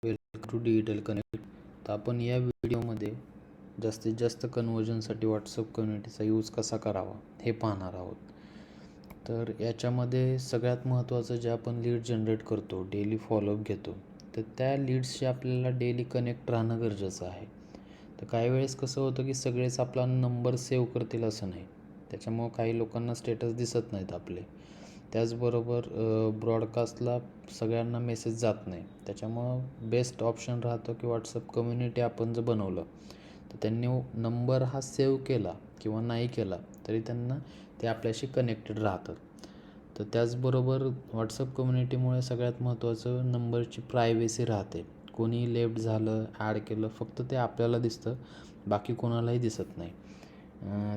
Welcome to digital connect. तर आपण या व्हिडिओमध्ये जास्तीत जास्त कन्वर्जनसाठी व्हॉट्सअप कम्युनिटीचा यूज कसा करावा हे पाहणार आहोत. तर याच्यामध्ये सगळ्यात महत्त्वाचं जे आपण लीड जनरेट करतो, डेली फॉलोअप घेतो, तर त्या लीड्सशी आपल्याला डेली कनेक्ट राहणं गरजेचं आहे. तर काही वेळेस कसं होतं की सगळेच आपला नंबर सेव्ह करतील असं नाही, त्याच्यामुळं काही लोकांना स्टेटस दिसत नाहीत आपले. त्याचबरोबर ब्रॉडकास्टला सगळ्यांना मेसेज जात नाही, त्याच्यामुळं बेस्ट ऑप्शन राहतो की व्हॉट्सअप कम्युनिटी आपण जर बनवलं तर त्यांनी नंबर हा सेव्ह केला किंवा नाही केला तरी त्यांना ते आपल्याशी कनेक्टेड राहतात. तर त्याचबरोबर व्हॉट्सअप कम्युनिटीमुळे सगळ्यात महत्त्वाचं नंबरची प्रायव्हेसी राहते. कोणी लेफ्ट झालं, ॲड केलं, फक्त ते आपल्याला दिसतं, बाकी कोणालाही दिसत नाही.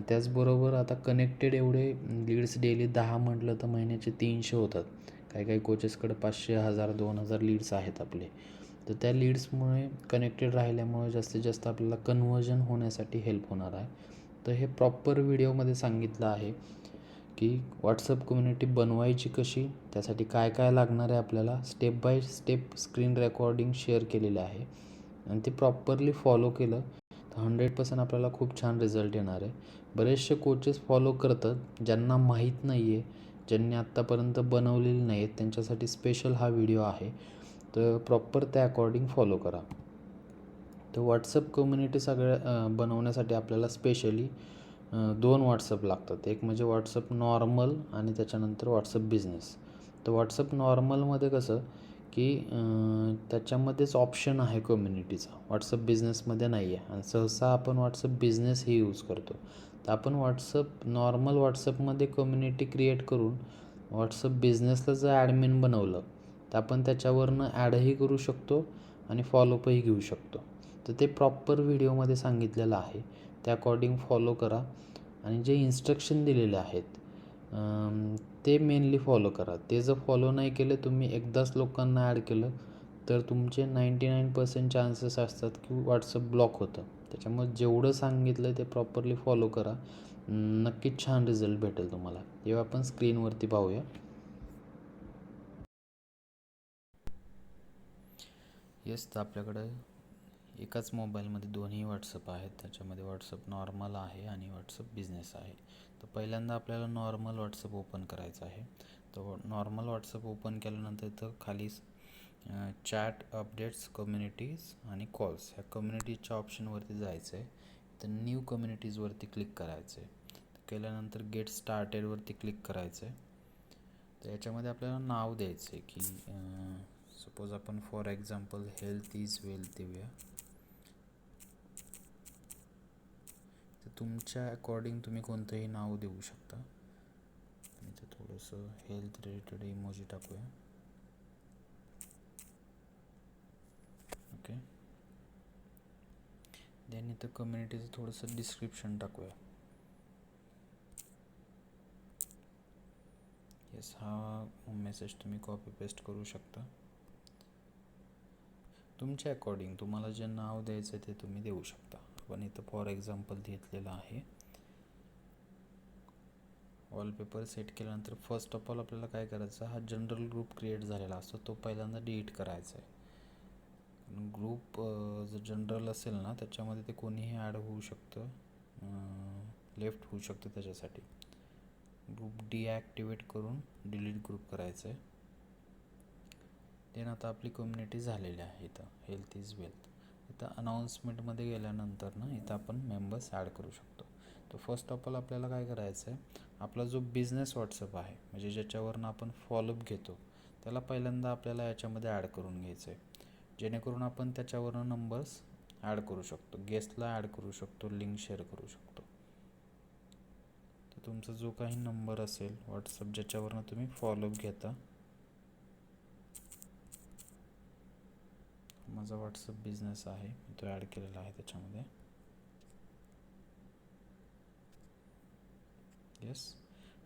त्याचबरोबर आता कनेक्टेड एवढे लीड्स डेली 10 म्हटलं तर महिन्याचे 300 होतात. काही काही कोचेसकडे 500, 1000, 2000 लीड्स आहेत आपले. तर त्या लीड्समुळे कनेक्टेड राहिल्यामुळे जास्तीत जास्त आपल्याला कन्वर्जन होण्यासाठी हेल्प होणार आहे. तर हे प्रॉपर व्हिडिओमध्ये सांगितलं आहे की व्हॉट्सअप कम्युनिटी बनवायची कशी, त्यासाठी काय काय लागणार आहे आपल्याला, step by step screen recording share केलेलं आहे आणि ते प्रॉपरली फॉलो केलं तर 100% आपल्याला खूप छान रिझल्ट येणार आहे. बरेचसे कोचेस फॉलो करतात, ज्यांना माहीत नाही आहे, ज्यांनी आत्तापर्यंत बनवलेले नाही आहेत, त्यांच्यासाठी स्पेशल हा व्हिडिओ आहे. तर प्रॉपर त्या अकॉर्डिंग फॉलो करा. तर व्हॉट्सअप कम्युनिटी बनवण्यासाठी आपल्याला स्पेशली 2 व्हॉट्सअप लागतात. एक म्हणजे व्हॉट्सअप नॉर्मल आणि त्याच्यानंतर व्हॉट्सअप बिझनेस. तर व्हॉट्सअप नॉर्मलमध्ये कसं की त्याच्यामध्येच ऑप्शन आहे कम्युनिटीचा, व्हॉट्सअप बिझनेसमध्ये नाही आहे आणि सहसा आपण व्हॉट्सअप बिझनेस हे यूज करतो. तर आपण नॉर्मल व्हॉट्सअपमध्ये कम्युनिटी क्रिएट करून व्हॉट्सअप बिझनेसला जर ॲडमिन बनवलं तर आपण त्याच्यावरनं ॲडही करू शकतो आणि फॉलोअपही घेऊ शकतो. तर ते प्रॉपर व्हिडिओमध्ये सांगितलेलं आहे, त्या अकॉर्डिंग फॉलो करा आणि जे इन्स्ट्रक्शन दिलेले आहेत ते मेनली फॉलो करा. ते जर फॉलो नाही केले, तुम्ही एकदाच लोकांना ॲड केलं तर तुमचे 99% चान्सेस असतात की व्हॉट्सअप ब्लॉक होतं. त्याच्यामुळे जेवढं सांगितलं ते प्रॉपरली फॉलो करा, नक्कीच छान रिझल्ट भेटेल तुम्हाला. जेव्हा आपण स्क्रीनवरती पाहूया. येस, तर आपल्याकडं एकाच मोबाईलमध्ये दोन्ही व्हॉट्सअप आहेत. त्याच्यामध्ये व्हॉट्सअप नॉर्मल आहे आणि व्हॉट्सअप बिझनेस आहे. तर पहिल्यांदा आपल्याला नॉर्मल व्हॉट्सअप ओपन करायचं आहे. तर नॉर्मल व्हॉट्सअप ओपन केल्यानंतर इथं खाली चॅट, अपडेट्स, कम्युनिटीज आणि कॉल्स ह्या कम्युनिटीजच्या ऑप्शनवरती जायचं आहे. तर न्यू कम्युनिटीजवरती क्लिक करायचं आहे. केल्यानंतर गेट स्टार्टेडवरती क्लिक करायचं आहे. तर याच्यामध्ये आपल्याला नाव द्यायचं आहे की सपोज आपण for example health is wealth देऊया. तर तुमच्या अकॉर्डिंग तुम्ही कोणतंही नाव देऊ शकता. इथं थोडंसं हेल्थ रिलेटेड इमोजी टाकूया. ओके, देन इथं कम्युनिटीचं थोडंसं डिस्क्रिप्शन टाकूया. येस, हा मेसेज तुम्ही कॉपी पेस्ट करू शकता. तुमच्या अकॉर्डिंग तुम्हाला जे नाव द्यायचं आहे ते तुम्ही देऊ शकता. आपण इथं फॉर एक्झाम्पल घेतलेलं आहे. वॉलपेपर सेट केल्यानंतर फर्स्ट ऑफ ऑल आपल्याला काय करायचं, हा जनरल ग्रुप क्रिएट झालेला असतो तो पहिल्यांदा डिलीट करायचा आहे. ग्रुप जर जनरल असेल ना त्याच्यामध्ये ते कोणीही ॲड होऊ शकतं, लेफ्ट होऊ शकतं. त्याच्यासाठी ग्रुप डिॲक्टिवेट करून डिलीट ग्रुप करायचं आहे. देन आता आपली कम्युनिटी झालेली आहे. इथं हेल्थ इज वेल्थ. इथं अनाऊन्समेंटमध्ये गेल्यानंतर ना इथं आपण मेंबर्स ॲड करू शकतो. तर फर्स्ट ऑफ ऑल आपल्याला काय करायचं आहे, आपला जो बिझनेस व्हॉट्सअप आहे म्हणजे ज्याच्यावरनं आपण फॉलोअप घेतो त्याला पहिल्यांदा आपल्याला याच्यामध्ये ॲड करून घ्यायचं आहे, जेणेकरून आपण त्याच्यावरनं नंबर्स ॲड करू शकतो, गेस्टला ॲड करू शकतो, लिंक शेअर करू शकतो. तर तुमचा जो काही नंबर असेल व्हॉट्सअप ज्याच्यावरनं तुम्ही फॉलोअप घेता, माझा व्हॉट्सअप बिझनेस आहे, मी तो ॲड केलेला आहे त्याच्यामध्ये. येस,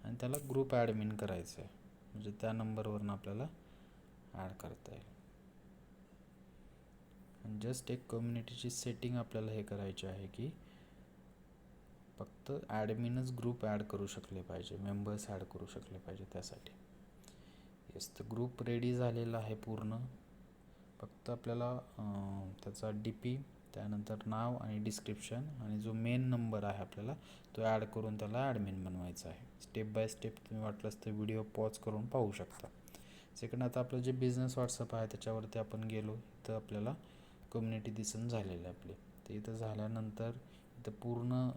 आणि त्याला ग्रुप ॲडमिन करायचं आहे, म्हणजे त्या नंबरवरून आपल्याला ॲड करता येईल. आणि जस्ट एक कम्युनिटीची सेटिंग आपल्याला हे करायची आहे की फक्त ॲडमिनच ग्रुप ॲड करू शकले पाहिजे, मेंबर्स ॲड करू शकले पाहिजे त्यासाठी. येस, तर ग्रुप रेडी झालेला आहे पूर्ण. फक्त आपल्याला त्याचा DP, त्यानंतर नाव आणि डिस्क्रिप्शन आणि जो मेन नंबर आहे आपल्याला तो ॲड करून त्याला ॲडमिन बनवायचा आहे. स्टेप बाय स्टेप तुम्ही वाटलंच तर व्हिडिओ पॉज करून पाहू शकता. सेकंड, आता आपलं जे बिझनेस व्हॉट्सअप आहे त्याच्यावरती आपण गेलो तर आपल्याला कम्युनिटी दिसून झालेली आपली. तर इथं झाल्यानंतर इथं पूर्ण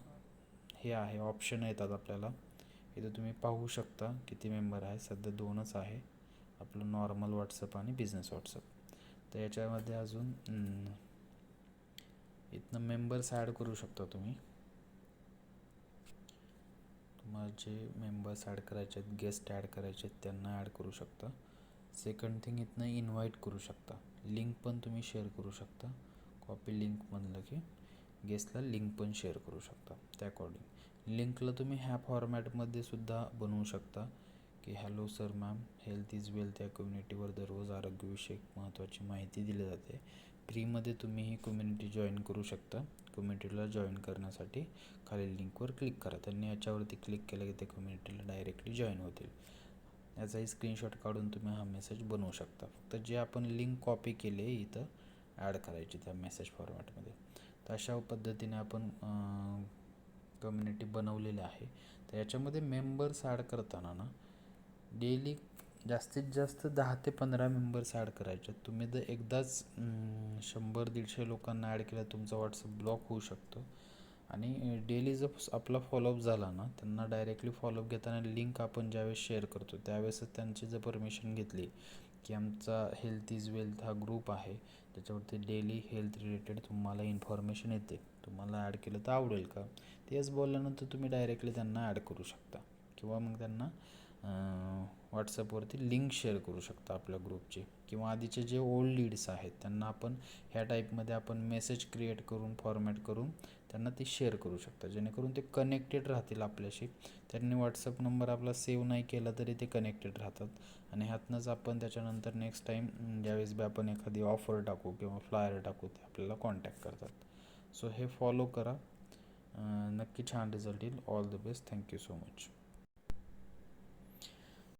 हे आहे ऑप्शन येतात आपल्याला. इथं तुम्ही पाहू शकता किती मेंबर आहे. सध्या 2च आहे, आपलं नॉर्मल व्हॉट्सअप आणि बिझनेस व्हॉट्सअप. तर याच्यामध्ये अजून इथनं मेंबर्स ॲड करू शकता तुम्ही. तुम्हाला जे मेंबर्स ॲड करायचे आहेत, गेस्ट ॲड करायचे आहेत त्यांना ॲड करू शकता. सेकंड थिंग, इथनं इन्व्हाइट करू शकता. लिंक पण तुम्ही शेअर करू शकता. कॉपी लिंक म्हणलं की गेस्टला लिंक पण शेअर करू शकता. त्या अकॉर्डिंग लिंकला तुम्ही ह्या फॉर्मॅटमध्ये सुद्धा बनवू शकता की hello sir ma'am, health is wealth या कम्युनिटीवर दररोज आरोग्यविषयक महत्त्वाची माहिती दिली जाते. फ्रीमध्ये तुम्ही ही कम्युनिटी जॉईन करू शकता. कम्युनिटीला जॉईन करण्यासाठी खालील लिंकवर क्लिक करा. त्यांनी याच्यावरती क्लिक केलं की ते कम्युनिटीला डायरेक्टली जॉईन होतील. याचाही स्क्रीनशॉट काढून तुम्ही हा मेसेज बनवू शकता. फक्त जे आपण लिंक कॉपी केले इथं ॲड करायची त्या मेसेज फॉर्मॅटमध्ये. तर अशा पद्धतीने आपण कम्युनिटी बनवलेली आहे. तर याच्यामध्ये मेंबर्स ॲड करताना ना डेली जास्तीत जास्त 10 ते 15 मेंबर्स ॲड करायचे. तुम्ही जर एकदाच 100-150 लोकांना ॲड केलं तुमचा व्हॉट्सअप ब्लॉक होऊ शकतो. आणि डेली जर आपला फॉलोअप झाला ना, त्यांना डायरेक्टली फॉलोअप घेताना लिंक आपण ज्यावेळेस शेअर करतो त्यावेळेसच त्यांची जर परमिशन घेतली की आमचा हेल्थ इज वेल्थ हा ग्रुप आहे त्याच्यावरती डेली हेल्थ रिलेटेड तुम्हाला इन्फॉर्मेशन येते, तुम्हाला ॲड केलं तर आवडेल का, तेच बोलल्यानंतर तुम्ही डायरेक्टली त्यांना ॲड करू शकता. किंवा मग त्यांना व्हॉट्सअपवरती लिंक शेअर करू शकता आपल्या ग्रुपची. किंवा आधीचे जे ओल्ड लीड्स आहेत त्यांना आपण ह्या टाईपमध्ये आपण मेसेज क्रिएट करून फॉर्मॅट करून त्यांना ते शेअर करू शकता, जेणेकरून ते कनेक्टेड राहतील आपल्याशी. त्यांनी व्हॉट्सअप नंबर आपला सेव्ह नाही केला तरी ते कनेक्टेड राहतात. आणि ह्यातनंच आपण त्याच्यानंतर नेक्स्ट टाईम ज्यावेळेस बी आपण एखादी ऑफर टाकू किंवा फ्लायर टाकू ते आपल्याला कॉन्टॅक्ट करतात. सो हे फॉलो करा, नक्की छान रिझल्ट येईल. All the best. Thank you so much.